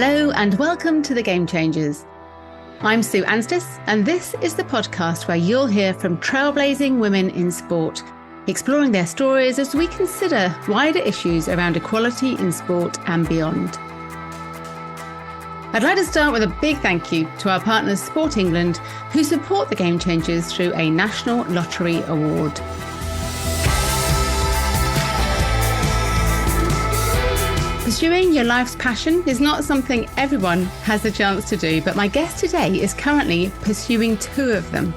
Hello and welcome to The Game Changers. I'm Sue Anstis, and this is the podcast where you'll hear from trailblazing women in sport, exploring their stories as we consider wider issues around equality in sport and beyond. I'd like to start with a big thank you to our partners Sport England, who support The Game Changers through a National Lottery Award. Pursuing your life's passion is not something everyone has the chance to do, but my guest today is currently pursuing two of them.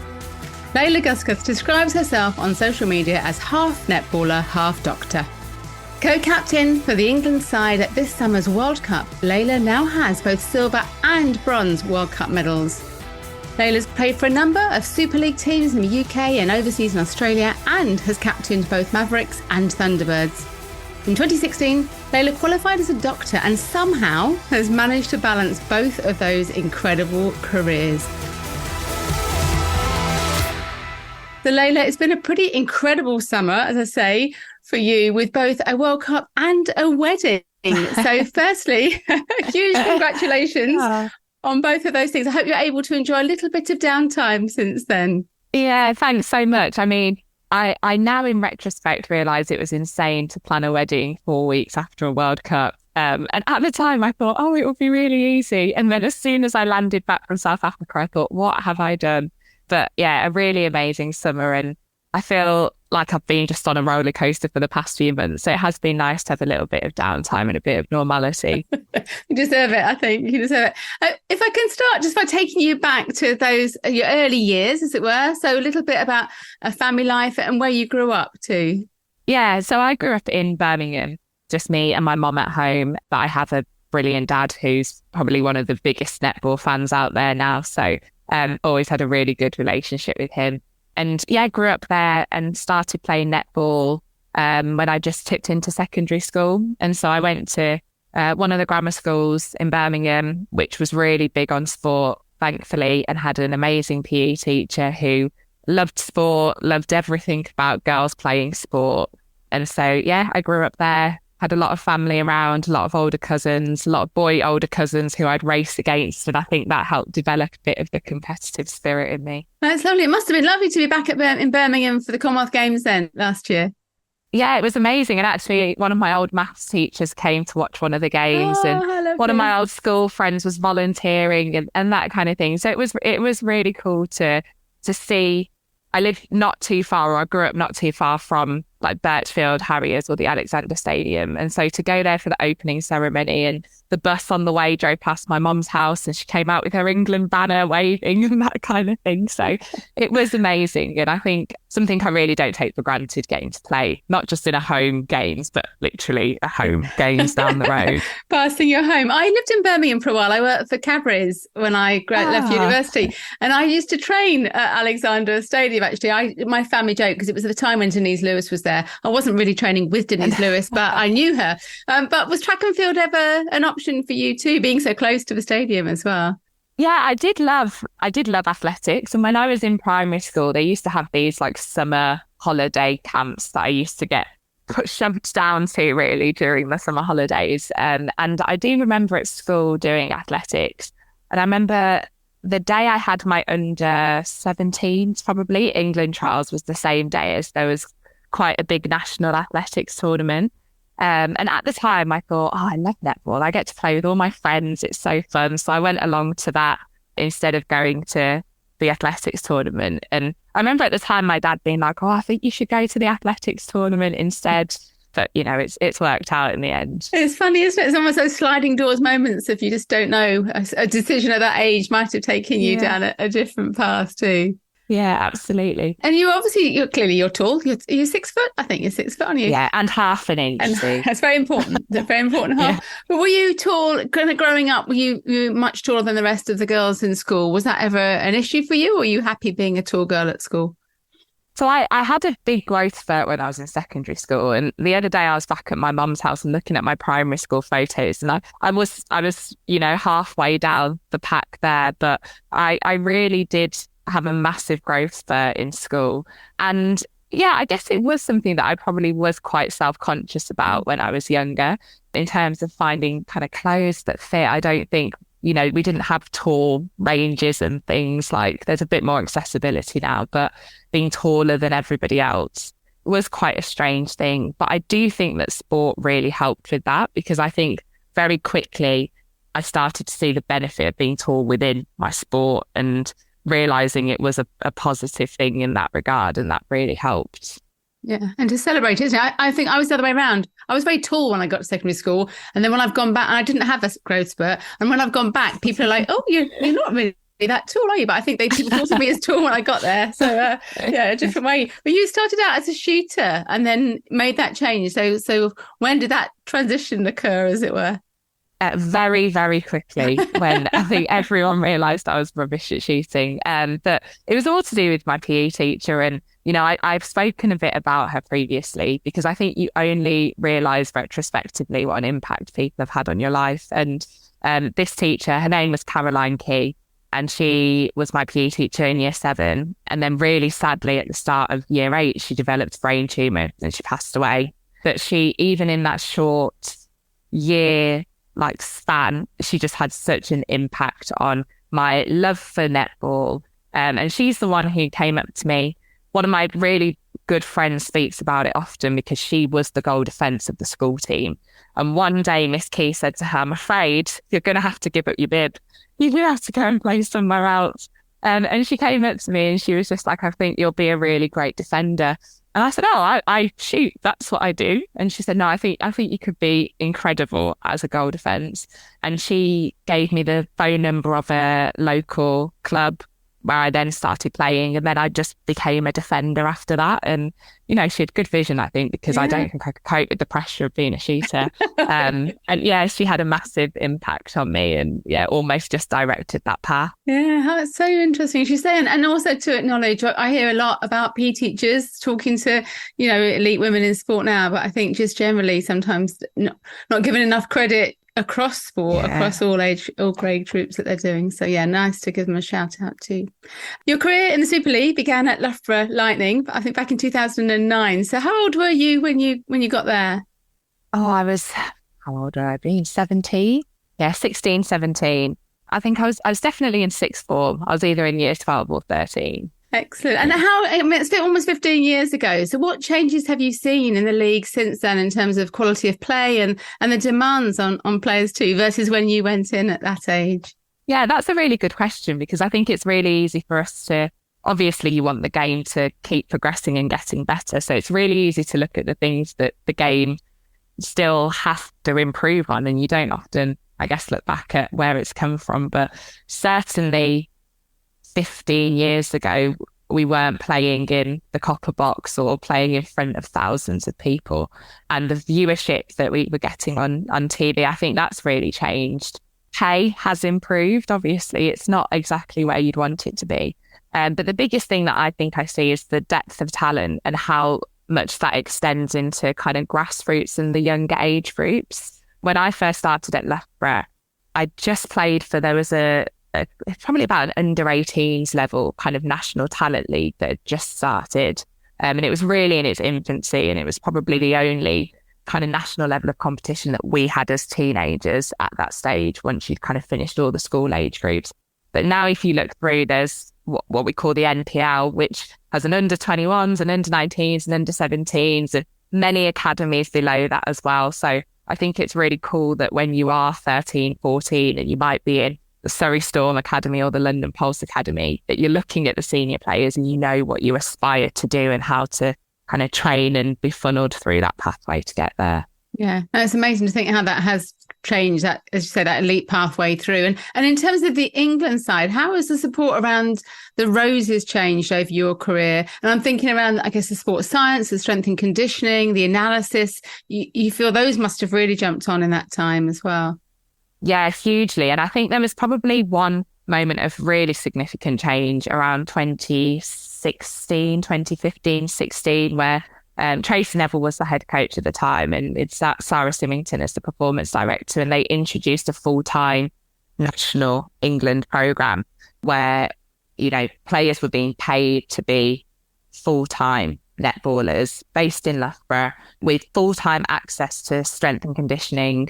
Layla Guscoth describes herself on social media as half netballer, half doctor. Co-captain for the England side at this summer's World Cup, Layla now has both silver and bronze World Cup medals. Layla's played for a number of Super League teams in the UK and overseas in Australia and has captained both Mavericks and Thunderbirds. In 2016, Layla qualified as a doctor and somehow has managed to balance both of those incredible careers. So Layla, it's been a pretty incredible summer, as I say, for you, with both a World Cup and a wedding. So firstly, huge congratulations on both of those things. I hope you're able to enjoy a little bit of downtime since then. Yeah, thanks so much. I mean, I now in retrospect realise it was insane to plan a wedding 4 weeks after a World Cup. And at the time I thought, it would be really easy. And then as soon as I landed back from South Africa, I thought, what have I done? But yeah, a really amazing summer. And I feel like I've been just on a roller coaster for the past few months. So it has been nice to have a little bit of downtime and a bit of normality. You deserve it, I think. You deserve it. If I can start just by taking you back to those, your early years, as it were. So a little bit about a family life and where you grew up too. Yeah, so I grew up in Birmingham, just me and my mum at home. But I have a brilliant dad who's probably one of the biggest netball fans out there now. So always had a really good relationship with him. And yeah, I grew up there and started playing netball when I just tipped into secondary school. And so I went to one of the grammar schools in Birmingham, which was really big on sport, thankfully, and had an amazing PE teacher who loved sport, loved everything about girls playing sport. And so, yeah, I grew up there, had a lot of family around, a lot of older cousins, a lot of older cousins who I'd race against. And I think that helped develop a bit of the competitive spirit in me. That's lovely. It must have been lovely to be back in Birmingham for the Commonwealth Games then last year. Yeah, it was amazing. And actually, one of my old maths teachers came to watch one of the games, and one of my old school friends was volunteering and that kind of thing. So it was really cool to see. I lived not too far, or I grew up not too far from like Birchfield Harriers or the Alexander Stadium. And so to go there for the opening ceremony, and the bus on the way drove past my mum's house and she came out with her England banner waving and that kind of thing. So it was amazing. And I think something I really don't take for granted, getting to play, not just in a home games, but literally a home games down the road. Passing your home. I lived in Birmingham for a while. I worked for Cadbury's when I left university. And I used to train at Alexander Stadium, actually. My family joke, because it was at the time when Denise Lewis was there. I wasn't really training with Denise Lewis, but I knew her. But was track and field ever an option for you too, being so close to the stadium as well? Yeah, I did love athletics. And when I was in primary school, they used to have these like summer holiday camps that I used to get shoved down to really during the summer holidays. And I do remember at school doing athletics. And I remember the day I had my under 17s, probably England trials was the same day as there was quite a big national athletics tournament. And at the time I thought, I love netball. I get to play with all my friends. It's so fun. So I went along to that instead of going to the athletics tournament. And I remember at the time my dad being like, I think you should go to the athletics tournament instead. But, you know, it's worked out in the end. It's funny, isn't it? It's almost those sliding doors moments if you just don't know. A decision at that age might have taken you down a different path too. Yeah, absolutely. And you're clearly tall. You're 6 foot. I think you're 6 foot, aren't you? Yeah, and half an inch. And that's very important. That's very important. Half. Yeah. But were you tall? Kind of growing up, were you much taller than the rest of the girls in school? Was that ever an issue for you, or were you happy being a tall girl at school? So I had a big growth spurt when I was in secondary school. And the other day I was back at my mum's house and looking at my primary school photos, and I was halfway down the pack there, but I really did have a massive growth spurt in school. And Yeah, I guess it was something that I probably was quite self-conscious about when I was younger in terms of finding kind of clothes that fit. I don't think, we didn't have tall ranges and things like there's a bit more accessibility now, but being taller than everybody else was quite a strange thing. But I do think that sport really helped with that because I think very quickly I started to see the benefit of being tall within my sport and realizing it was a positive thing in that regard, and that really helped. Yeah, and to celebrate, isn't it? I think I was the other way around. I was very tall when I got to secondary school, and then when I've gone back, and I didn't have a growth spurt, and when I've gone back, people are like, "Oh, you're not really that tall, are you?" But I think people thought of me as tall when I got there. So yeah, a different way. But you started out as a shooter, and then made that change. So when did that transition occur, as it were? Very, very quickly when I think everyone realised I was rubbish at shooting. But it was all to do with my PE teacher. And, I've spoken a bit about her previously because I think you only realise retrospectively what an impact people have had on your life. And this teacher, her name was Caroline Key, and she was my PE teacher in year 7. And then really sadly at the start of year 8, she developed brain tumour and she passed away. But she, even in that short year span, she just had such an impact on my love for netball. And she's the one who came up to me. One of my really good friends speaks about it often because she was the goal defence of the school team. And one day Miss Key said to her, "I'm afraid you're going to have to give up your bib. You're going to have to go and play somewhere else." And she came up to me and she was just like, "I think you'll be a really great defender." And I said, "Oh, I shoot. That's what I do." And she said, "No, I think you could be incredible as a goal defence." And she gave me the phone number of a local club where I then started playing. And then I just became a defender after that. And, she had good vision, I think, because I don't think I could cope with the pressure of being a shooter. And yeah, she had a massive impact on me and almost just directed that path. Yeah, that's so interesting. She's saying, and also to acknowledge, I hear a lot about PE teachers talking to, elite women in sport now, but I think just generally sometimes not given enough credit across sport, across all grade groups that they're doing. So yeah, nice to give them a shout out too. Your career in the Super League began at Loughborough Lightning, I think back in 2009. So how old were you when you got there? Oh, how old would I been? 17? Yeah, 16, 17. I think I was definitely in sixth form. I was either in year 12 or 13. Excellent. And it's almost 15 years ago. So what changes have you seen in the league since then in terms of quality of play and the demands on players too versus when you went in at that age? Yeah, that's a really good question because I think it's really easy for us to, obviously you want the game to keep progressing and getting better. So it's really easy to look at the things that the game still has to improve on. And you don't often, I guess, look back at where it's come from. But certainly 15 years ago, we weren't playing in the copper box or playing in front of thousands of people. And the viewership that we were getting on TV, I think that's really changed. Pay has improved. Obviously, it's not exactly where you'd want it to be. But the biggest thing that I think I see is the depth of talent and how much that extends into kind of grassroots and the younger age groups. When I first started at Loughborough, I just played for, there was probably about an under 18s level kind of national talent league that had just started. And it was really in its infancy, and it was probably the only kind of national level of competition that we had as teenagers at that stage once you'd kind of finished all the school age groups. But now if you look through, there's what we call the NPL, which has an under 21s, an under 19s, and under 17s, and many academies below that as well. So I think it's really cool that when you are 13, 14, and you might be in the Surrey Storm Academy or the London Pulse Academy, that you're looking at the senior players and you know what you aspire to do and how to kind of train and be funneled through that pathway to get there. Yeah, and it's amazing to think how that has changed, that, as you say, that elite pathway through. And in terms of the England side, how has the support around the Roses changed over your career? And I'm thinking around, I guess, the sports science, the strength and conditioning, the analysis. You feel those must have really jumped on in that time as well. Yeah, hugely. And I think there was probably one moment of really significant change around 2015, 16, where Tracy Neville was the head coach at the time, and it's Sarah Symington as the performance director, and they introduced a full-time national England programme where, players were being paid to be full-time netballers based in Loughborough with full-time access to strength and conditioning,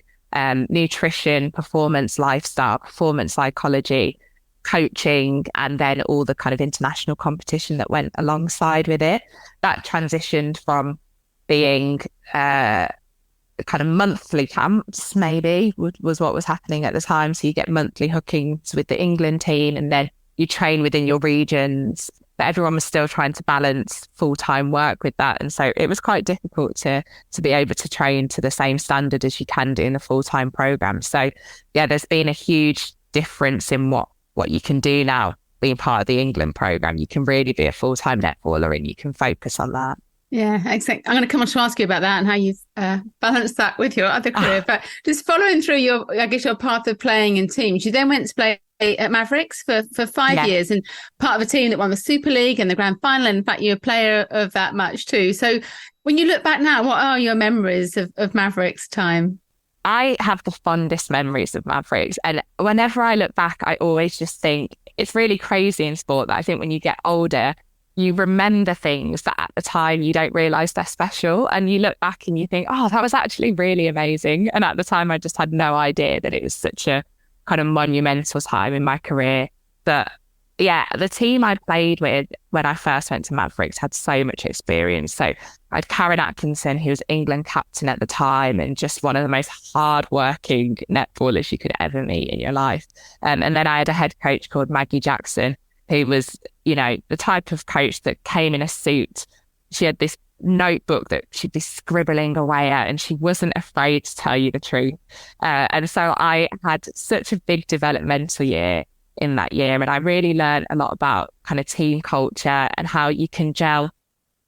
nutrition, performance lifestyle, performance psychology, coaching, and then all the kind of international competition that went alongside with it. That transitioned from being kind of monthly camps, maybe, was what was happening at the time. So you get monthly hookings with the England team, and then you train within your regions. But everyone was still trying to balance full-time work with that. And so it was quite difficult to be able to train to the same standard as you can do in a full-time program. So yeah, there's been a huge difference in what you can do now being part of the England program. You can really be a full-time netballer and you can focus on that. Yeah, exactly. I'm going to come on to ask you about that and how you've balanced that with your other career. But just following through your path of playing in teams, you then went to play at Mavericks for 5 years and part of a team that won the Super League and the grand final. And in fact, you're a player of that match too. So when you look back now, what are your memories of Mavericks time? I have the fondest memories of Mavericks. And whenever I look back, I always just think it's really crazy in sport that I think when you get older, you remember things that at the time you don't realise they're special. And you look back and you think, oh, that was actually really amazing. And at the time, I just had no idea that it was such a kind of monumental time in my career. But yeah, the team I played with when I first went to Mavericks had so much experience. So I had Karen Atkinson, who was England captain at the time and just one of the most hard-working netballers you could ever meet in your life. And then I had a head coach called Maggie Jackson, who was, you know, the type of coach that came in a suit. She had this notebook that she'd be scribbling away at, and she wasn't afraid to tell you the truth. And so I had such a big developmental year in that year. And I really learned a lot about kind of team culture and how you can gel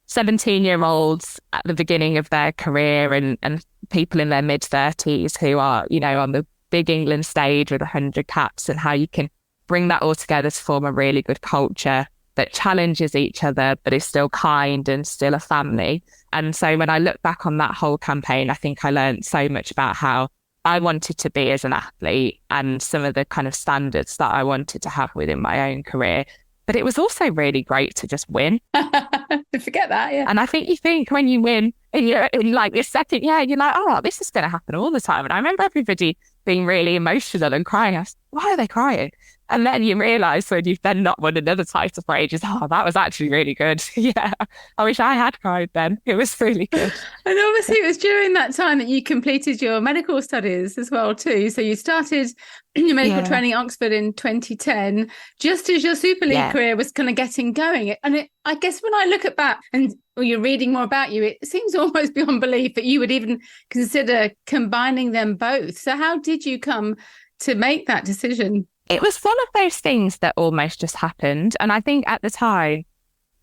17-year-olds at the beginning of their career and people in their mid-30s who are, you know, on the big England stage with 100 caps, and how you can bring that all together to form a really good culture that challenges each other, but is still kind and still a family. And so when I look back on that whole campaign, I think I learned so much about how I wanted to be as an athlete and some of the kind of standards that I wanted to have within my own career. But it was also really great to just win. Forget that, yeah. And I think you think when you win, and you're in like this second, you're like, oh, this is going to happen all the time. And I remember everybody being really emotional and crying. I was, why are they crying? And then you realise when you've then not won another title for ages, oh, that was actually really good. Yeah, I wish I had cried then. It was really good. And obviously it was during that time that you completed your medical studies as well too. So you started your medical training at Oxford in 2010, just as your Super League career was kind of getting going. And I guess when I look at that and you're reading more about you, it seems almost beyond belief that you would even consider combining them both. So how did you come to make that decision? It was one of those things that almost just happened. And I think at the time,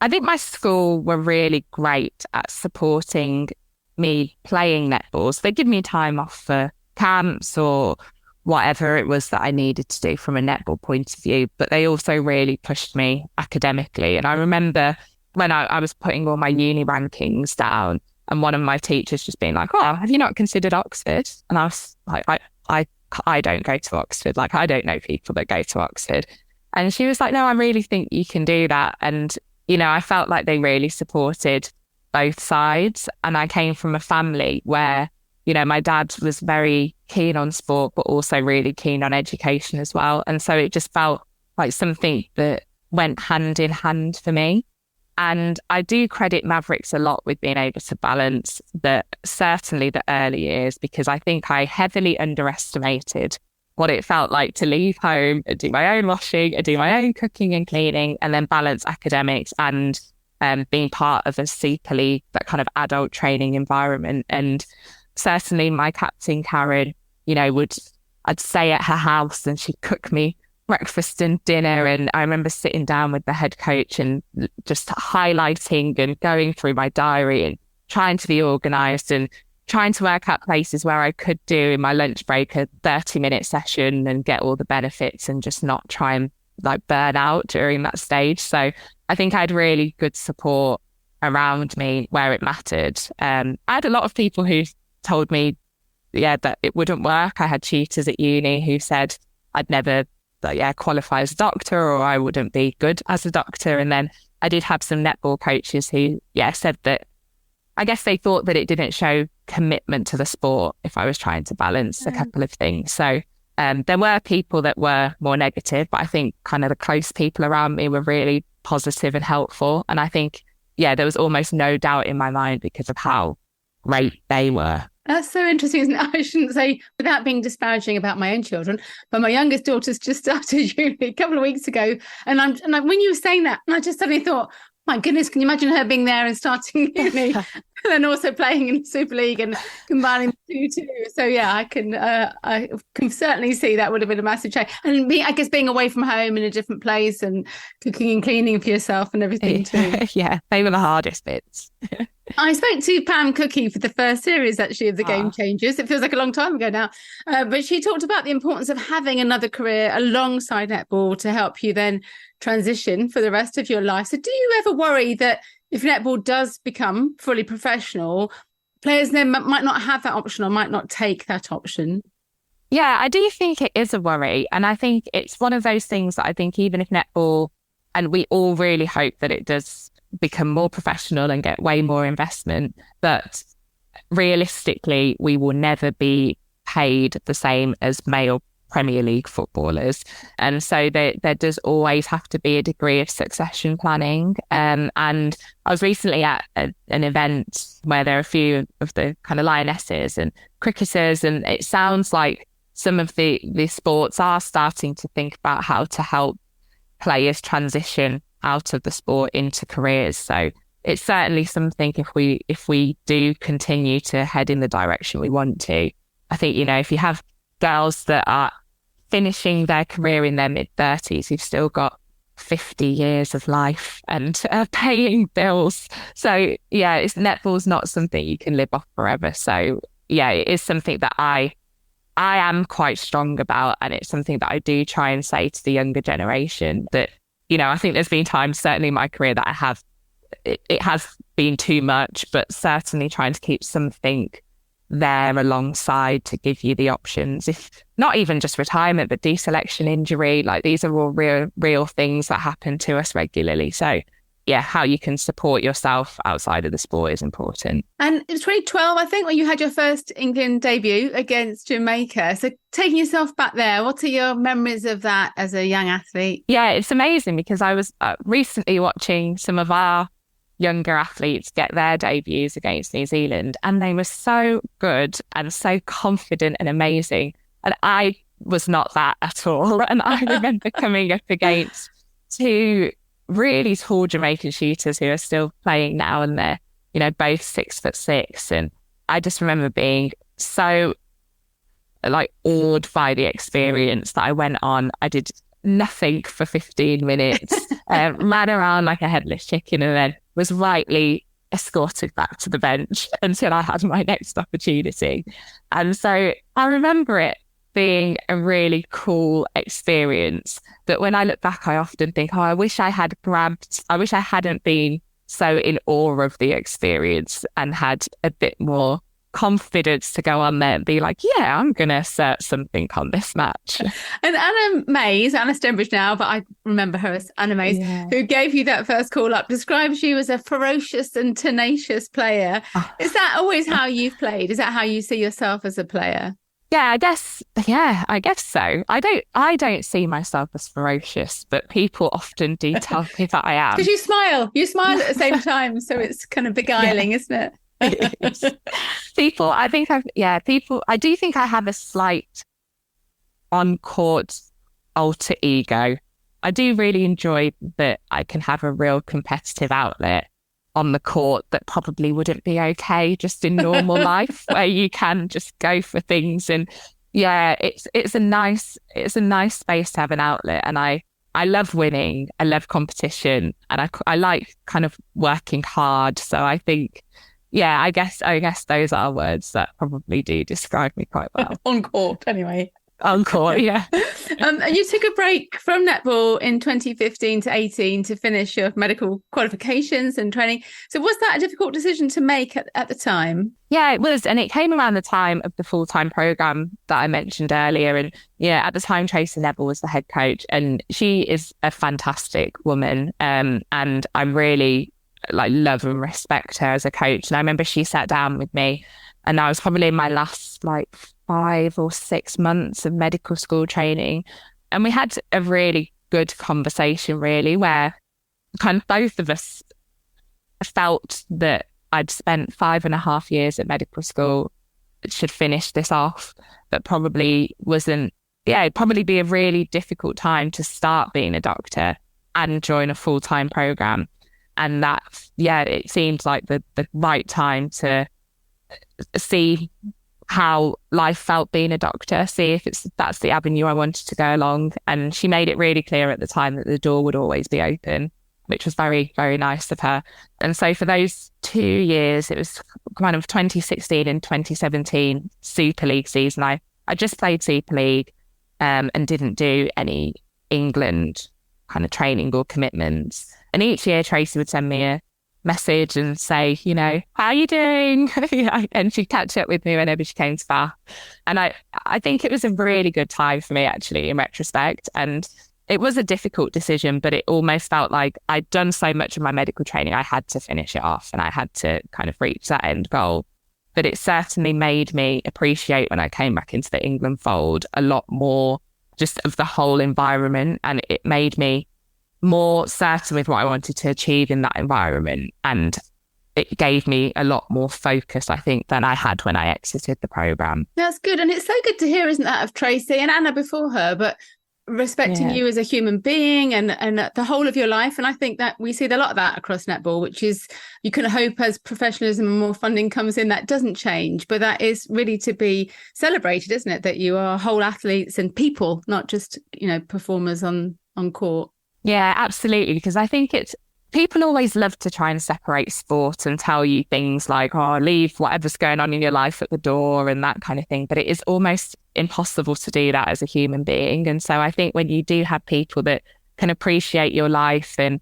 I think my school were really great at supporting me playing netball. So they give me time off for camps or whatever it was that I needed to do from a netball point of view. But they also really pushed me academically. And I remember when I was putting all my uni rankings down and one of my teachers just being like, oh, have you not considered Oxford? And I was like, I don't go to Oxford. Like, I don't know people that go to Oxford. And she was like, no, I really think you can do that. And, you know, I felt like they really supported both sides. And I came from a family where, you know, my dad was very keen on sport, but also really keen on education as well. And so it just felt like something that went hand in hand for me. And I do credit Mavericks a lot with being able to balance certainly the early years, because I think I heavily underestimated what it felt like to leave home and do my own washing and do my own cooking and cleaning and then balance academics and being part of a Super League, that kind of adult training environment. And certainly my captain, Karen, you know, I'd stay at her house and she'd cook me breakfast and dinner. And I remember sitting down with the head coach and just highlighting and going through my diary and trying to be organised and trying to work out places where I could do in my lunch break a 30-minute session and get all the benefits and just not try and like burn out during that stage. So I think I had really good support around me where it mattered. I had a lot of people who told me, that it wouldn't work. I had tutors at uni who said I'd never qualify as a doctor, or I wouldn't be good as a doctor. And then I did have some netball coaches who, said that I guess they thought that it didn't show commitment to the sport if I was trying to balance a couple of things. So there were people that were more negative, but I think kind of the close people around me were really positive and helpful. And I think, there was almost no doubt in my mind because of how great they were. That's so interesting, isn't it? I shouldn't say, without being disparaging about my own children, but my youngest daughter's just started uni a couple of weeks ago. And when you were saying that, and I just suddenly thought, my goodness, can you imagine her being there and starting uni and then also playing in Super League and combining the two? So I can certainly see that would have been a massive change. And I guess being away from home in a different place and cooking and cleaning for yourself and everything too. Yeah, they were the hardest bits. I spoke to Pam Cookie for the first series, actually, of the Game Changers. It feels like a long time ago now. But she talked about the importance of having another career alongside netball to help you then transition for the rest of your life. So do you ever worry that if netball does become fully professional, players then might not have that option or might not take that option? Yeah, I do think it is a worry. And I think it's one of those things that I think even if netball, and we all really hope that it does become more professional and get way more investment, but realistically we will never be paid the same as male Premier League footballers, and so there does always have to be a degree of succession planning. And I was recently at an event where there are a few of the kind of lionesses and cricketers, and it sounds like some of the sports are starting to think about how to help players transition out of the sport into careers. So it's certainly something, if we do continue to head in the direction we want to, I think, if you have girls that are finishing their career in their mid-30s who've still got 50 years of life and paying bills. So netball's not something you can live off forever. So it is something that I am quite strong about, and it's something that I do try and say to the younger generation that, I think there's been times, certainly in my career, that it has been too much, but certainly trying to keep something there alongside to give you the options, if not even just retirement, but deselection, injury, like these are all real things that happen to us regularly. So how you can support yourself outside of the sport is important. And it was 2012, I think, when you had your first England debut against Jamaica. So taking yourself back there, what are your memories of that as a young athlete? Yeah, it's amazing because I was recently watching some of our younger athletes get their debuts against New Zealand, and they were so good and so confident and amazing. And I was not that at all. And I remember coming up against two really tall Jamaican shooters who are still playing now, and they're, both 6'6". And I just remember being so awed by the experience that I went on. I did nothing for 15 minutes, ran around like a headless chicken, and then was rightly escorted back to the bench until I had my next opportunity. And so I remember it being a really cool experience that when I look back, I often think, I wish I hadn't been so in awe of the experience and had a bit more confidence to go on there and be like, I'm going to assert something on this match. And Anna Stonebridge now, but I remember her as Anna Mays, who gave you that first call up, describes you as a ferocious and tenacious player. Is that always how you've played? Is that how you see yourself as a player? Yeah, I guess so. I don't see myself as ferocious, but people often do tell me that I am. Because you smile at the same time, so it's kind of beguiling, isn't it? I do think I have a slight on-court alter ego. I do really enjoy that I can have a real competitive outlet on the court that probably wouldn't be okay just in normal life, where you can just go for things. And it's a nice space to have an outlet. And I love winning. I love competition, and I like kind of working hard. So I think, I guess those are words that probably do describe me quite well. On court, anyway. Encore, yeah. And you took a break from netball in 2015 to 18 to finish your medical qualifications and training. So was that a difficult decision to make at the time? Yeah, it was. And it came around the time of the full-time program that I mentioned earlier. And yeah, at the time, Tracy Neville was the head coach, and she is a fantastic woman. And I really love and respect her as a coach. And I remember she sat down with me, and I was probably in my last 5 or 6 months of medical school training. And we had a really good conversation, really, where kind of both of us felt that I'd spent 5.5 years at medical school, should finish this off, but probably wasn't, it'd probably be a really difficult time to start being a doctor and join a full-time program. And that, it seemed like the right time to see how life felt being a doctor, see if that's the avenue I wanted to go along. And she made it really clear at the time that the door would always be open, which was very, very nice of her. And so for those 2 years, it was kind of 2016 and 2017 Super League season. I just played Super League and didn't do any England kind of training or commitments. And each year Tracy would send me a message and say, how are you doing? And she'd catch up with me whenever she came to Bath. And I think it was a really good time for me, actually, in retrospect. And it was a difficult decision, but it almost felt like I'd done so much of my medical training, I had to finish it off and I had to kind of reach that end goal. But it certainly made me appreciate, when I came back into the England fold, a lot more just of the whole environment. And it made me more certain with what I wanted to achieve in that environment. And it gave me a lot more focus, I think, than I had when I exited the programme. That's good. And it's so good to hear, isn't that, of Tracy and Anna before her, but respecting you as a human being and the whole of your life. And I think that we see a lot of that across netball, which is, you can hope as professionalism and more funding comes in, that doesn't change. But that is really to be celebrated, isn't it? That you are whole athletes and people, not just, performers on court. Yeah, absolutely. Because I think people always love to try and separate sport and tell you things like, leave whatever's going on in your life at the door and that kind of thing. But it is almost impossible to do that as a human being. And so I think when you do have people that can appreciate your life and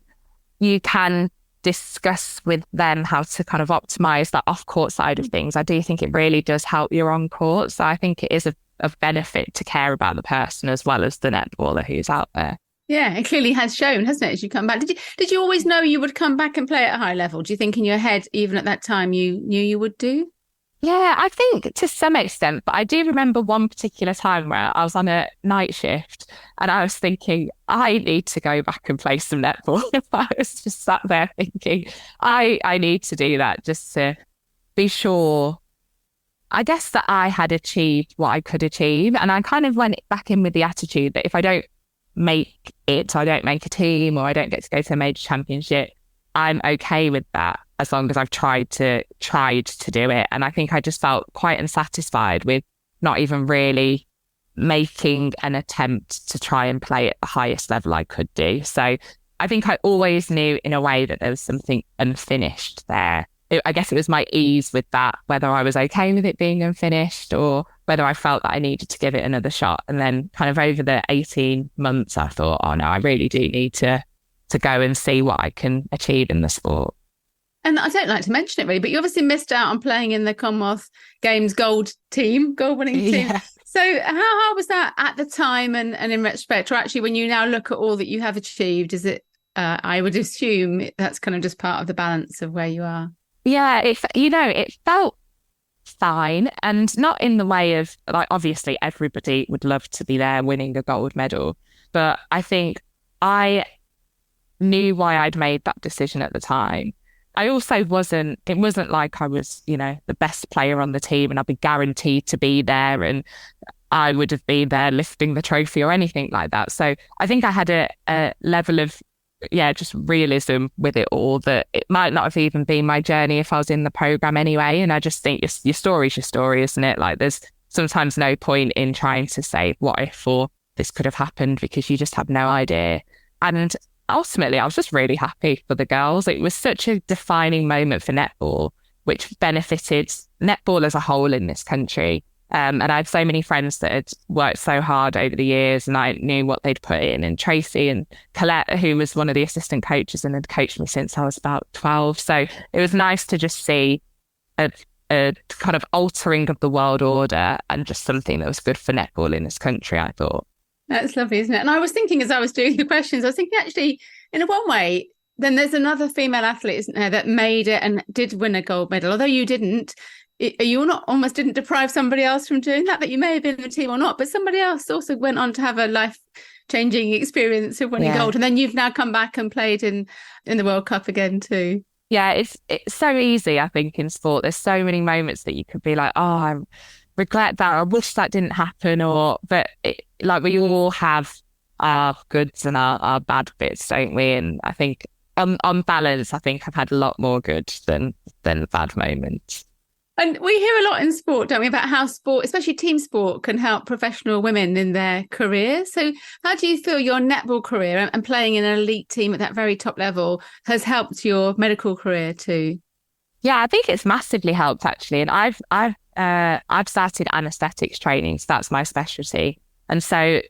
you can discuss with them how to kind of optimize that off-court side of things, I do think it really does help your on-court. So I think it is of benefit to care about the person as well as the netballer who's out there. Yeah, it clearly has shown, hasn't it, as you come back. Did you always know you would come back and play at a high level? Do you think in your head, even at that time, you knew you would do? Yeah, I think to some extent, but I do remember one particular time where I was on a night shift and I was thinking, I need to go back and play some netball. I was just sat there thinking, I need to do that just to be sure, I guess, that I had achieved what I could achieve. And I kind of went back in with the attitude that if I don't make it, I don't make a team, or I don't get to go to a major championship, I'm okay with that as long as I've tried to do it. And I think I just felt quite unsatisfied with not even really making an attempt to try and play at the highest level I could do. So I think I always knew in a way that there was something unfinished there. I guess it was my ease with that, whether I was okay with it being unfinished or whether I felt that I needed to give it another shot. And then kind of over the 18 months, I thought, oh no, I really do need to go and see what I can achieve in the sport. And I don't like to mention it really, but you obviously missed out on playing in the Commonwealth Games gold winning team. Yeah. So how was that at the time and in retrospect, or actually when you now look at all that you have achieved, is it, I would assume that's kind of just part of the balance of where you are? Yeah, it felt fine, and not in the way of, obviously everybody would love to be there winning a gold medal, but I think I knew why I'd made that decision at the time. I also it wasn't like I was, the best player on the team and I'd be guaranteed to be there and I would have been there lifting the trophy or anything like that. So I think I had a level of, just realism with it all, that it might not have even been my journey if I was in the programme anyway. And I just think your story's your story, isn't it? Like there's sometimes no point in trying to say what if or this could have happened, because you just have no idea. And ultimately, I was just really happy for the girls. It was such a defining moment for netball, which benefited netball as a whole in this country. And I had so many friends that had worked so hard over the years, and I knew what they'd put in. And Tracy and Colette, who was one of the assistant coaches and had coached me since I was about 12. So it was nice to just see a kind of altering of the world order and just something that was good for netball in this country, I thought. That's lovely, isn't it? And I was thinking as I was doing the questions, I was thinking actually, in a one way, then there's another female athlete, isn't there, that made it and did win a gold medal. Although you didn't, you not almost didn't deprive somebody else from doing that you may have been in the team or not, but somebody else also went on to have a life-changing experience of winning gold. And then you've now come back and played in the World Cup again too. Yeah, it's so easy, I think, in sport. There's so many moments that you could be like, oh, I regret that. I wish that didn't happen. But we all have our goods and our bad bits, don't we? And I think on balance, I think I've had a lot more good than bad moments. And we hear a lot in sport, don't we, about how sport, especially team sport, can help professional women in their careers. So how do you feel your netball career and playing in an elite team at that very top level has helped your medical career too? Yeah, I think it's massively helped, actually. And I've started anaesthetics training, so that's my specialty. And so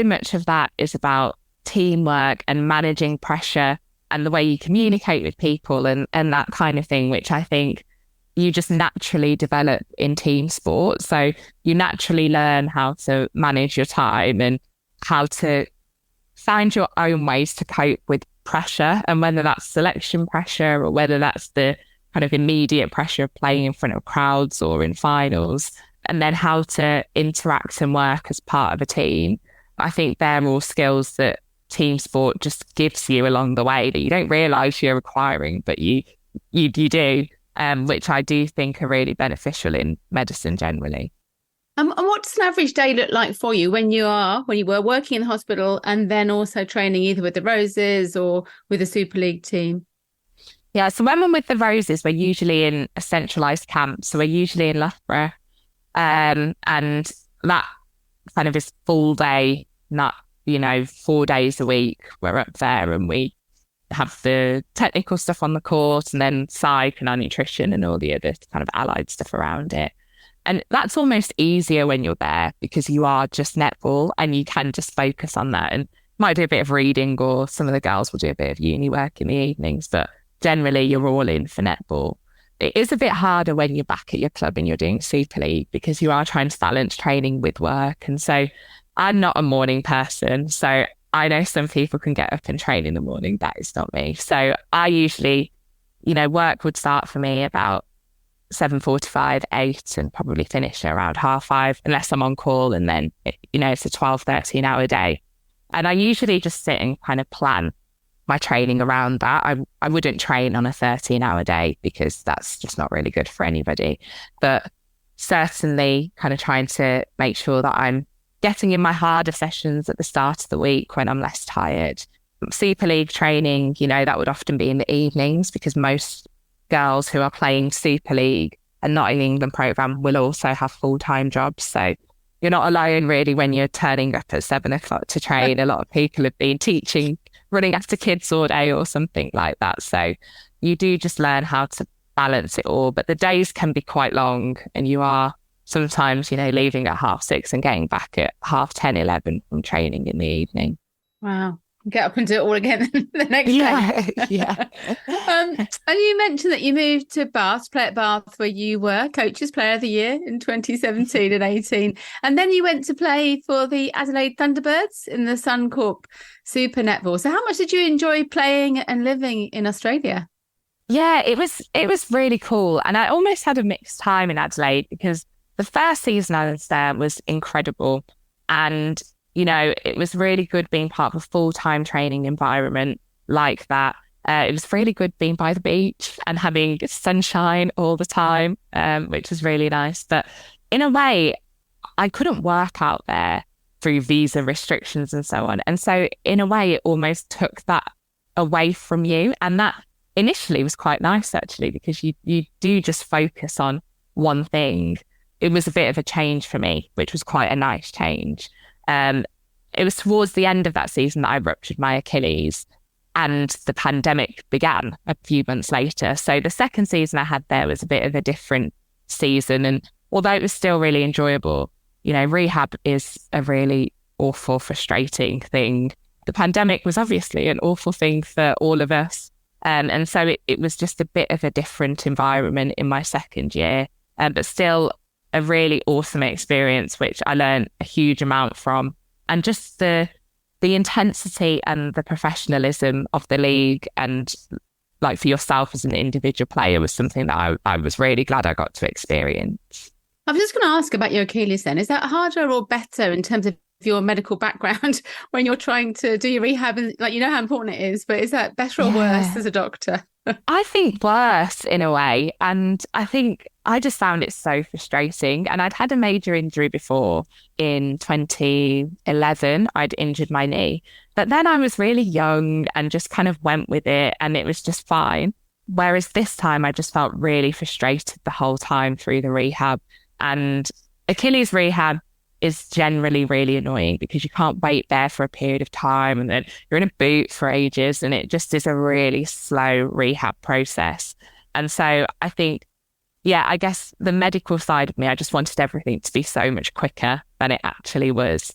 much of that is about teamwork and managing pressure and the way you communicate with people and that kind of thing, which I think you just naturally develop in team sport. So you naturally learn how to manage your time and how to find your own ways to cope with pressure, and whether that's selection pressure or whether that's the kind of immediate pressure of playing in front of crowds or in finals, and then how to interact and work as part of a team. I think they're all skills that team sport just gives you along the way that you don't realise you're acquiring, but you do. Which I do think are really beneficial in medicine generally. And what does an average day look like for you when you were working in the hospital and then also training either with the Roses or with a Super League team? Yeah, so when we're with the Roses, we're usually in a centralised camp. So we're usually in Loughborough. And that kind of is full day, not, 4 days a week. We're up there and we have the technical stuff on the court and then psych and our nutrition and all the other kind of allied stuff around it. And that's almost easier when you're there because you are just netball and you can just focus on that and might do a bit of reading, or some of the girls will do a bit of uni work in the evenings, but generally you're all in for netball. It is a bit harder when you're back at your club and you're doing Super League because you are trying to balance training with work. And so I'm not a morning person, so I know some people can get up and train in the morning. That is not me. So I usually, work would start for me about 7:45, 8, and probably finish around 5:30, unless I'm on call. And then, it's a 12, 13-hour day. And I usually just sit and kind of plan my training around that. I wouldn't train on a 13-hour day because that's just not really good for anybody. But certainly kind of trying to make sure that I'm getting in my harder sessions at the start of the week when I'm less tired. Super League training, that would often be in the evenings because most girls who are playing Super League and not in the England programme will also have full-time jobs. So you're not alone really when you're turning up at 7 o'clock to train. A lot of people have been teaching, running after kids all day or something like that. So you do just learn how to balance it all. But the days can be quite long and you are sometimes, leaving at 6:30 and getting back at 10:30, 11 from training in the evening. Wow. Get up and do it all again the next day. Yeah. And you mentioned that you moved to Bath, to play at Bath, where you were Coaches Player of the Year in 2017 and 18. And then you went to play for the Adelaide Thunderbirds in the Suncorp Super Netball. So how much did you enjoy playing and living in Australia? Yeah, it was really cool. And I almost had a mixed time in Adelaide because the first season I was there was incredible. And it was really good being part of a full-time training environment like that. It was really good being by the beach and having sunshine all the time, which was really nice. But in a way, I couldn't work out there through visa restrictions and so on. And so in a way, it almost took that away from you. And that initially was quite nice, actually, because you do just focus on one thing. It was a bit of a change for me, which was quite a nice change. It was towards the end of that season that I ruptured my Achilles and the pandemic began a few months later. So the second season I had there was a bit of a different season. And although it was still really enjoyable, rehab is a really awful, frustrating thing. The pandemic was obviously an awful thing for all of us. And so it was just a bit of a different environment in my second year, but still a really awesome experience, which I learned a huge amount from. And just the intensity and the professionalism of the league, and like for yourself as an individual player, was something that I was really glad I got to experience. I was just going to ask about your Achilles then. Is that harder or better in terms of your medical background when you're trying to do your rehab? And how important it is, but is that better or worse as a doctor? I think worse in a way. And I think I just found it so frustrating. And I'd had a major injury before in 2011. I'd injured my knee, but then I was really young and just kind of went with it and it was just fine. Whereas this time I just felt really frustrated the whole time through the rehab. And Achilles rehab is generally really annoying because you can't wait there for a period of time and then you're in a boot for ages and it just is a really slow rehab process. And so I think, I guess the medical side of me, I just wanted everything to be so much quicker than it actually was.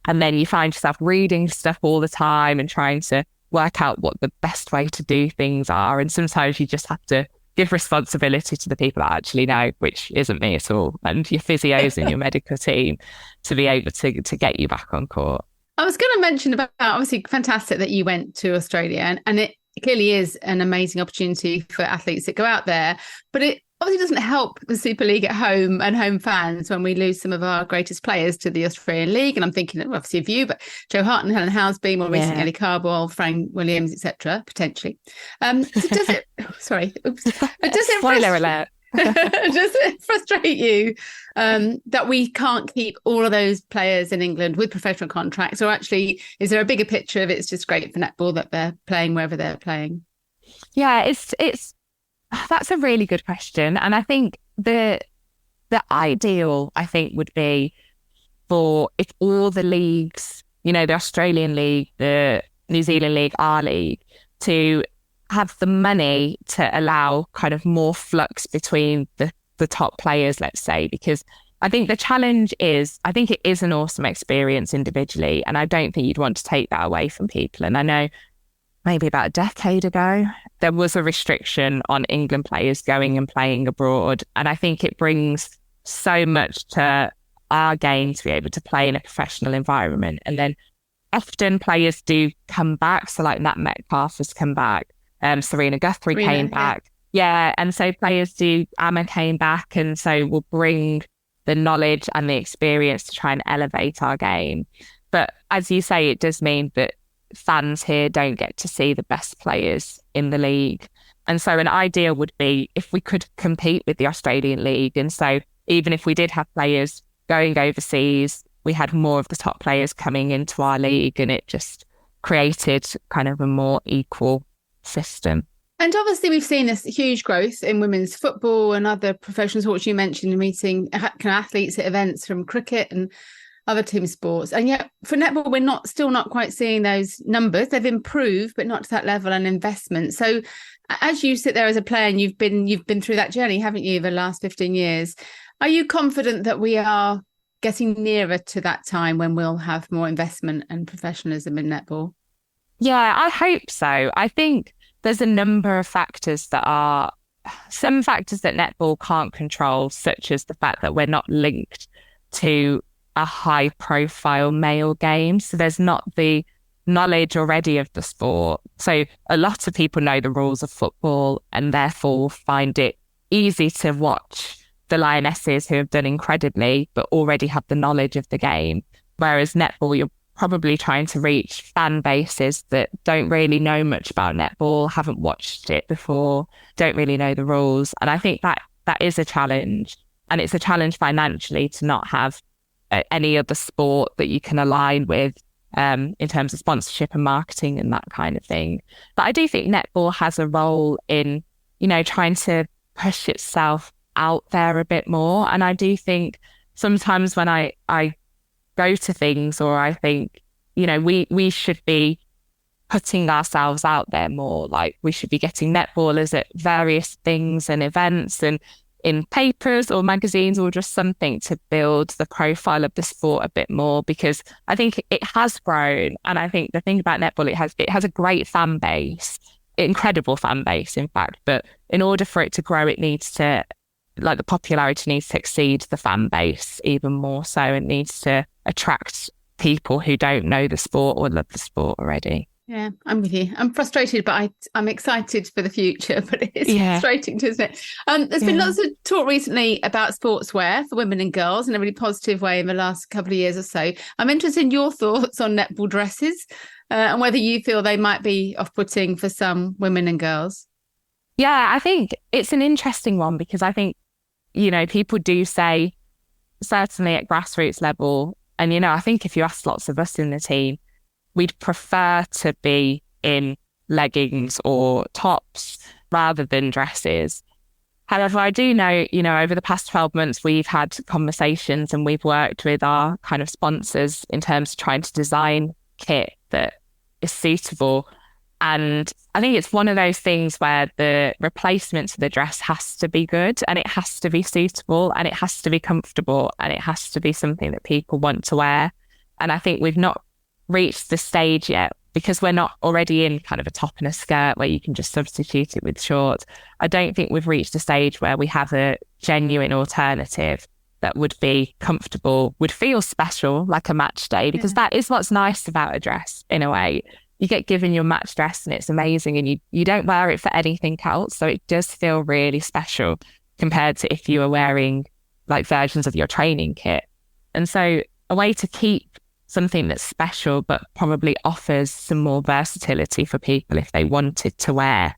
And then you find yourself reading stuff all the time and trying to work out what the best way to do things are. And sometimes you just have to give responsibility to the people that actually know, which isn't me at all, and your physios and your medical team to be able to get you back on court. I was going to mention about, obviously, fantastic that you went to Australia, and it clearly is an amazing opportunity for athletes that go out there, but it obviously doesn't help the Super League at home and home fans when we lose some of our greatest players to the Australian League. And I'm thinking obviously of you, but Joe Hart and Helen Housby, more recently Ellie Carbwell, Frank Williams, etc. potentially. So does it? Sorry, oops. But does it? Spoiler alert. Does it frustrate you that we can't keep all of those players in England with professional contracts, or actually, is there a bigger picture of it's just great for netball that they're playing wherever they're playing? Yeah, it's. That's a really good question. And I think the ideal, I think, would be for if all the leagues, the Australian League, the New Zealand League, our league, to have the money to allow kind of more flux between the top players, let's say, because I think the challenge is, I think it is an awesome experience individually. And I don't think you'd want to take that away from people. And I know maybe about a decade ago, there was a restriction on England players going and playing abroad. And I think it brings so much to our game to be able to play in a professional environment. And then often players do come back. So like Nat Metcalf has come back. Serena Guthrie came back. Yeah. And so players do, Amma came back. And so we'll bring the knowledge and the experience to try and elevate our game. But as you say, it does mean that fans here don't get to see the best players in the league. And so an ideal would be if we could compete with the Australian League. And so even if we did have players going overseas, we had more of the top players coming into our league, and it just created kind of a more equal system. And obviously we've seen this huge growth in women's football and other professional sports. You mentioned meeting athletes at events from cricket and other team sports. And yet for netball, we're still not quite seeing those numbers. They've improved, but not to that level and investment. So as you sit there as a player and you've been through that journey, haven't you, over the last 15 years, are you confident that we are getting nearer to that time when we'll have more investment and professionalism in netball? Yeah, I hope so. I think there's a number of factors some factors that netball can't control, such as the fact that we're not linked to a high profile male game. So there's not the knowledge already of the sport. So a lot of people know the rules of football and therefore find it easy to watch the Lionesses, who have done incredibly, but already have the knowledge of the game. Whereas netball, you're probably trying to reach fan bases that don't really know much about netball, haven't watched it before, don't really know the rules. And I think that is a challenge. And it's a challenge financially to not have any other sport that you can align with in terms of sponsorship and marketing and that kind of thing. But I do think netball has a role in, trying to push itself out there a bit more. And I do think sometimes when I go to things, or I think, we should be putting ourselves out there more. Like we should be getting netballers at various things and events. And in papers or magazines, or just something to build the profile of the sport a bit more, because I think it has grown. And I think the thing about netball, it has a great fan base, incredible fan base, in fact. But in order for it to grow, it needs to, like, the popularity needs to exceed the fan base even more so. It needs to attract people who don't know the sport or love the sport already. Yeah, I'm with you. I'm frustrated, but I'm excited for the future. But it's frustrating too, isn't it? There's been lots of talk recently about sportswear for women and girls in a really positive way in the last couple of years or so. I'm interested in your thoughts on netball dresses and whether you feel they might be off-putting for some women and girls. Yeah, I think it's an interesting one, because I think, you know, people do say, certainly at grassroots level, and, you know, I think if you ask lots of us in the team, we'd prefer to be in leggings or tops rather than dresses. However, I do know, you know, over the past 12 months, we've had conversations and we've worked with our kind of sponsors in terms of trying to design kit that is suitable. And I think it's one of those things where the replacement to the dress has to be good, and it has to be suitable, and it has to be comfortable, and it has to be something that people want to wear. And I think we've not reached the stage yet, because we're not already in kind of a top and a skirt where you can just substitute it with shorts. I don't think we've reached a stage where we have a genuine alternative that would be comfortable, would feel special, like a match day, because that is what's nice about a dress in a way. You get given your match dress and it's amazing, and you don't wear it for anything else. So it does feel really special compared to if you were wearing like versions of your training kit. And so a way to keep something that's special but probably offers some more versatility for people if they wanted to wear,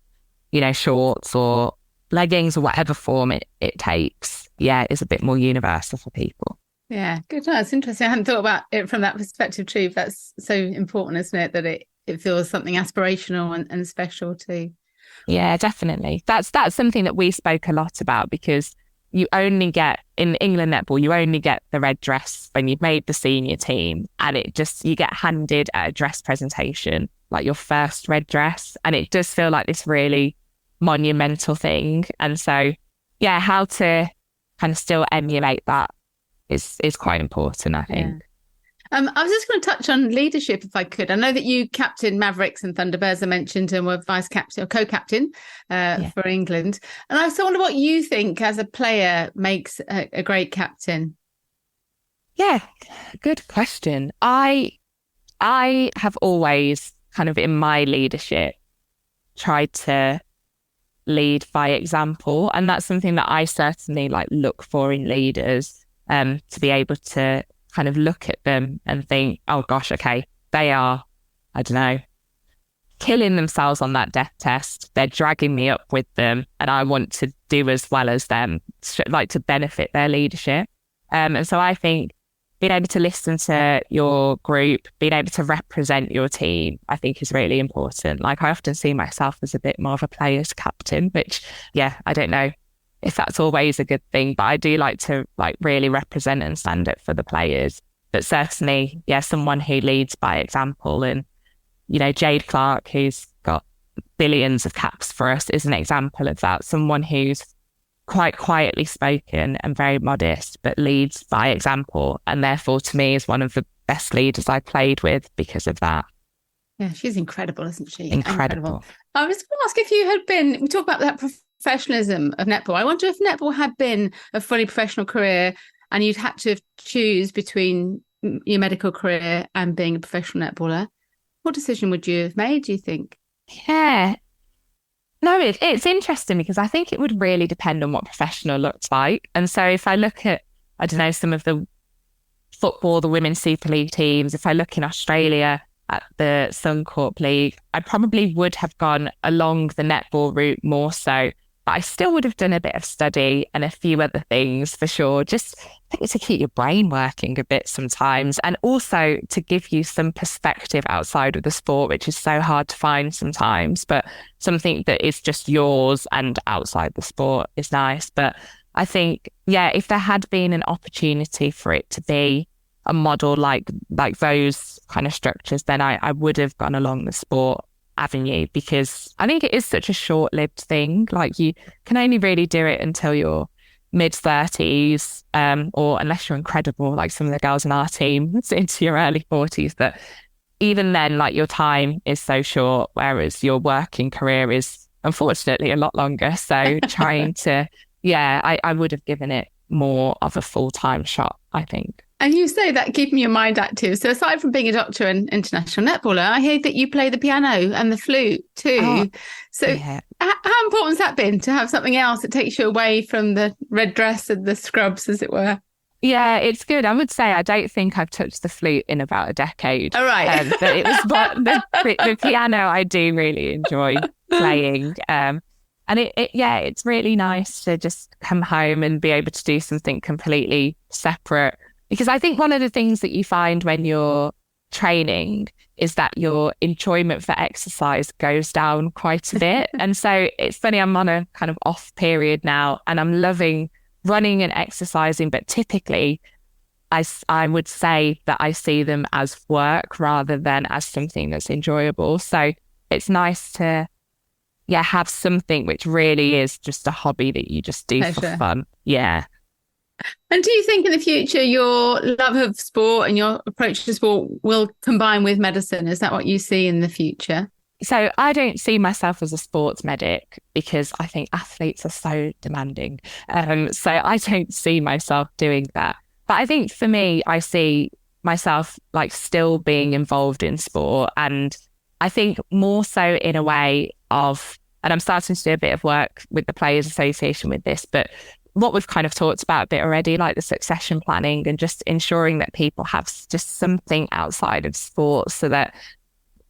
you know, shorts or leggings or whatever form it takes, is a bit more universal for people. Yeah, good. No, that's interesting. I hadn't thought about it from that perspective too. That's so important, isn't it? That it feels something aspirational and special too. Yeah, definitely. That's something that we spoke a lot about, because you only get, in England netball, you only get the red dress when you've made the senior team, and you get handed at a dress presentation, like your first red dress. And it does feel like this really monumental thing. And so, how to kind of still emulate that is quite important, I think. Yeah. I was just going to touch on leadership, if I could. I know that you captain Mavericks and Thunderbirds, I mentioned, and were vice captain or co-captain for England. And I also wonder what you think as a player makes a great captain. Yeah, good question. I have always kind of in my leadership tried to lead by example, and that's something that I certainly look for in leaders, to be able to kind of look at them and think, oh gosh, okay, they are, I don't know, killing themselves on that death test. They're dragging me up with them, and I want to do as well as them, to benefit their leadership. And so I think being able to listen to your group, being able to represent your team, I think is really important. I often see myself as a bit more of a player's captain, which, I don't know if that's always a good thing, but I do like to really represent and stand up for the players. But certainly, someone who leads by example. And, Jade Clark, who's got billions of caps for us, is an example of that. Someone who's quite quietly spoken and very modest, but leads by example. And therefore, to me, is one of the best leaders I played with because of that. Yeah, she's incredible, isn't she? Incredible. I was going to ask if you had been, we talk about that professionalism of netball. I wonder if netball had been a fully professional career and you'd had to choose between your medical career and being a professional netballer, what decision would you have made, do you think? Yeah. No, it's interesting, because I think it would really depend on what professional looks like. And so if I look at, I don't know, some of the football, the Women's Super League teams, if I look in Australia at the Suncorp League, I probably would have gone along the netball route more so. But I still would have done a bit of study and a few other things for sure. Just I think to keep your brain working a bit sometimes, and also to give you some perspective outside of the sport, which is so hard to find sometimes. But something that is just yours and outside the sport is nice. But I think, if there had been an opportunity for it to be a model like those kind of structures, then I would have gone along the sport avenue, because I think it is such a short-lived thing. You can only really do it until you're mid-30s, or unless you're incredible, like some of the girls in our team, it's into your early 40s. But even then, like your time is so short, whereas your working career is unfortunately a lot longer. So trying to, I would have given it more of a full-time shot, I think. And you say that keeping your mind active. So aside from being a doctor and international netballer, I hear that you play the piano and the flute too. Oh, so yeah. How important has that been to have something else that takes you away from the red dress and the scrubs, as it were? Yeah, it's good. I would say I don't think I've touched the flute in about a decade. All right. But it was the piano I do really enjoy playing. And it's really nice to just come home and be able to do something completely separate. Because I think one of the things that you find when you're training is that your enjoyment for exercise goes down quite a bit. And so it's funny, I'm on a kind of off period now and I'm loving running and exercising, but typically I would say that I see them as work rather than as something that's enjoyable. So it's nice to have something which really is just a hobby that you just do for fun. Yeah. And do you think in the future your love of sport and your approach to sport will combine with medicine? Is that what you see in the future? So I don't see myself as a sports medic because I think athletes are so demanding. So I don't see myself doing that. But I think for me, I see myself like still being involved in sport. And I think more so in a way of, and I'm starting to do a bit of work with the Players Association with this, but what we've kind of talked about a bit already, like the succession planning and just ensuring that people have just something outside of sport so that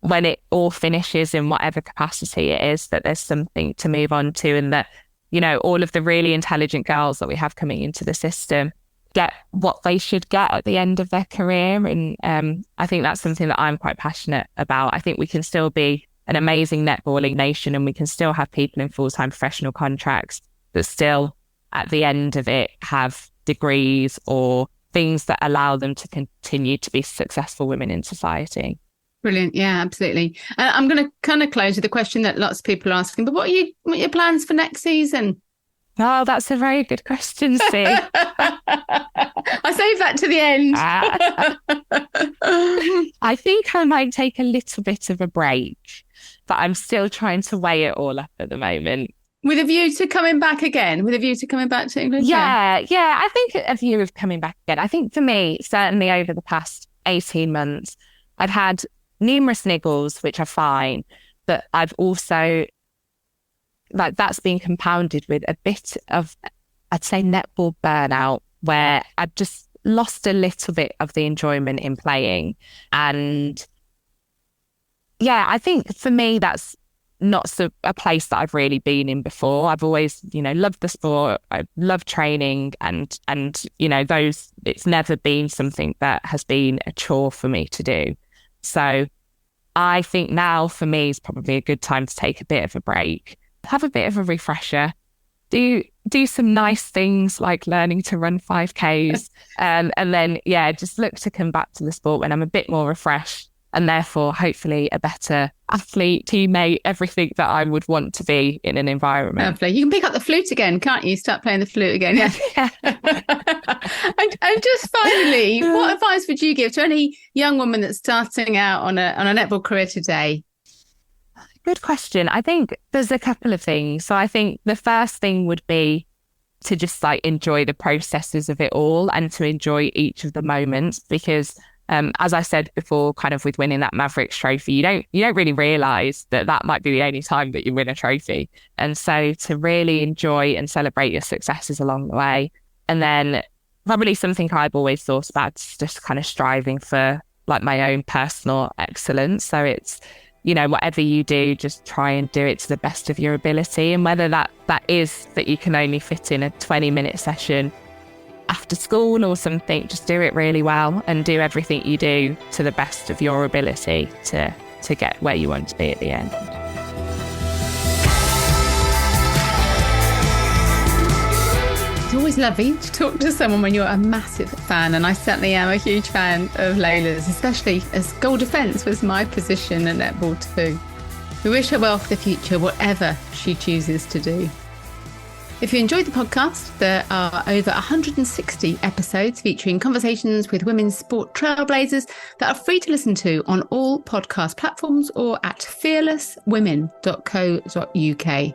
when it all finishes in whatever capacity it is, that there's something to move on to, and that, you know, all of the really intelligent girls that we have coming into the system get what they should get at the end of their career. And I think that's something that I'm quite passionate about. I think we can still be an amazing netballing nation and we can still have people in full-time professional contracts that still at the end of it have degrees or things that allow them to continue to be successful women in society. Brilliant. Yeah, absolutely. And I'm going to kind of close with a question that lots of people are asking, but what are your plans for next season? Oh, that's a very good question, Sue. I save that to the end. I think I might take a little bit of a break, but I'm still trying to weigh it all up at the moment. With a view to coming back again? With a view to coming back to England? Yeah. I think a view of coming back again. I think for me, certainly over the past 18 months, I've had numerous niggles, which are fine, but I've also, like, that's been compounded with a bit of, I'd say, netball burnout, where I've just lost a little bit of the enjoyment in playing. And I think for me, that's not a place that I've really been in before. I've always, loved the sport. I love training and, it's never been something that has been a chore for me to do. So I think now for me is probably a good time to take a bit of a break, have a bit of a refresher, do some nice things like learning to run 5Ks and then, just look to come back to the sport when I'm a bit more refreshed and therefore hopefully a better athlete, teammate, everything that I would want to be in an environment. Lovely. You can pick up the flute again, can't you? Start playing the flute again. Yeah. and just finally, what advice would you give to any young woman that's starting out on a netball career today? Good question. I think there's a couple of things. So I think the first thing would be to just enjoy the processes of it all and to enjoy each of the moments, because as I said before, kind of with winning that Mavericks trophy, you don't really realise that might be the only time that you win a trophy. And so to really enjoy and celebrate your successes along the way. And then probably something I've always thought about is just kind of striving for my own personal excellence. So it's, whatever you do, just try and do it to the best of your ability. And whether that is that you can only fit in a 20-minute session after school or something, just do it really well and do everything you do to the best of your ability to get where you want to be at the end. It's always lovely to talk to someone when you're a massive fan, and I certainly am a huge fan of Layla's, especially as goal defence was my position at netball too. We wish her well for the future, whatever she chooses to do. If you enjoyed the podcast, there are over 160 episodes featuring conversations with women's sport trailblazers that are free to listen to on all podcast platforms or at fearlesswomen.co.uk.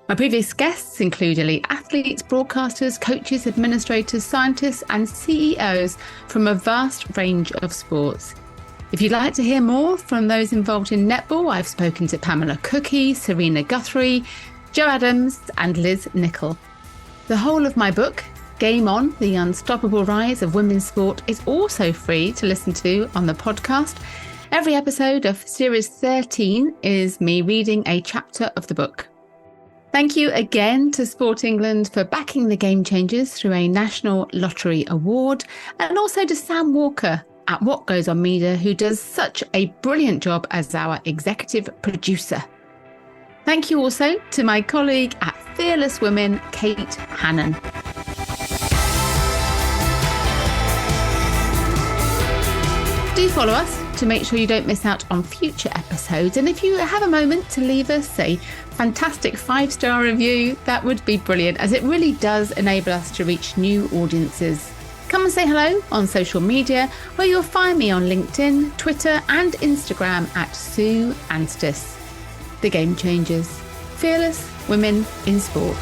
My previous guests include elite athletes, broadcasters, coaches, administrators, scientists, and CEOs from a vast range of sports. If you'd like to hear more from those involved in netball, I've spoken to Pamela Cookie, Serena Guthrie, Jo Adams and Liz Nichol. The whole of my book, Game On, The Unstoppable Rise of Women's Sport, is also free to listen to on the podcast. Every episode of Series 13 is me reading a chapter of the book. Thank you again to Sport England for backing the Game Changers through a National Lottery Award, and also to Sam Walker at What Goes On Media, who does such a brilliant job as our executive producer. Thank you also to my colleague at Fearless Women, Kate Hannon. Do follow us to make sure you don't miss out on future episodes. And if you have a moment to leave us a fantastic 5-star review, that would be brilliant, as it really does enable us to reach new audiences. Come and say hello on social media, where you'll find me on LinkedIn, Twitter and Instagram at Sue Anstis. The Game Changers. Fearless Women in Sport.